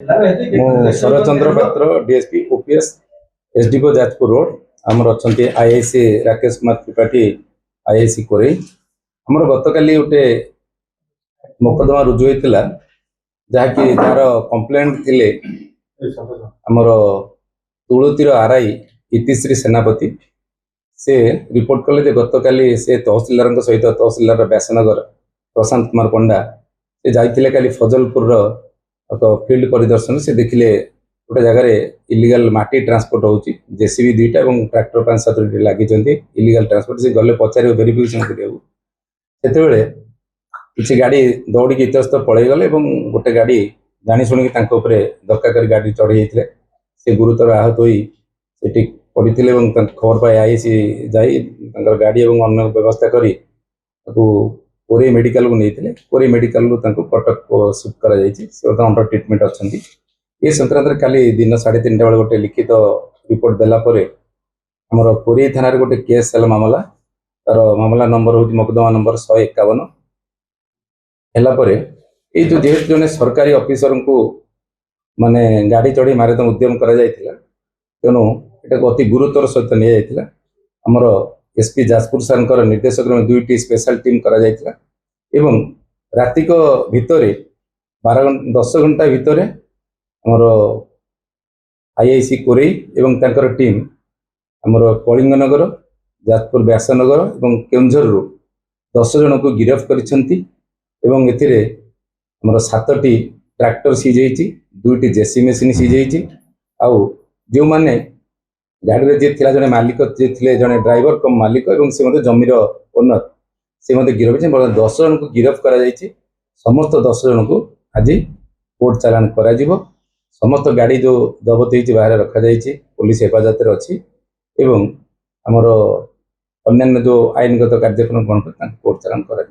ମୁଁ ଶରଚନ୍ଦ୍ର ପାତ୍ର DSP OPS एसडीपो Jajpur road आमर अच्छा आईआईसी राकेश कुमार त्रिपाठी आईआईसी कोरे आमर गतकाली गोटे मोकदमा रुजु होता जहाँकि तार कंप्लेंट थिले आमर तुलुतीर आरआई इतिश्री सेनापति से रिपोर्ट कले गतकाली से तहसिलदार सहित तहसिलदार व्यासनगर प्रशांत कुमार पंडा से जाइए काली फजलपुर फील्ड परिदर्शन से देखिले गोटे जगार इलिगाल माटी ट्रांसपोर्ट होची जेसीबी दुईटा और ट्रैक्टर 5-7 लगी इलिगाल ट्रांसपोर्ट से गले पचारे वेरिफिकेशन करते किसी गाड़ी दौड़ी इतस्त पलि गले गोटे गाड़ी जानी शुणी धक्का कर गाड़ी चढ़ी जाते से गुरुतर आहत होती पड़ते खबर पाई आईसी जाई गाड़ी और अन्य व्यवस्था करी कोरे मेडिकल को नहीं कोरे मेडिकल कटक शिफ्ट कर अंडर ट्रिटमेंट अच्छा ये संक्रांत काली दिन 3:30 बेले गोटे लिखित रिपोर्ट देलापर आमर कोरे थाना गोटे केस है मामला तार मामला नंबर हूँ मोकदमा नंबर 151 है ये जो जेहेतु जने सरकारी ऑफिसर को माने गाड़ी चढ़ी मारे उद्यम करा तेणु यहाँ अति गुरुतर सहित नहीं जाता आमर एसपी जाजपुर सार निर्देशक में 2टी स्पेशल टीम करा जायतिला एवं रातिक भितर 10 घंटा भितर आमर आईआईसी कोरेई एवं तांकर टीम आमर कलिंगनगर जाजपुर व्यासनगर एवं केउंझर 10 जन को गिरफ्त करिसेंती एवं एथिरे आमर 7टी ट्रैक्टर सीज होती 2टी जेसी मेसीन सीज होती आउ जो माने गाड़ी जी थी जड़े मालिक जी थे जड़े ड्राइवर कम मालिक और से जमीर ओनर से गिरफ 10 जन को गिरफ्त करा समस्त 10 जन को आज कोर्ट चालान करा समस्त गाड़ी जो जबत होती बाहर रखा पुलिस हेफाजत अच्छी एवं आमर अन्य जो आईनगत कार्यक्रम कोर्ट चालान करा।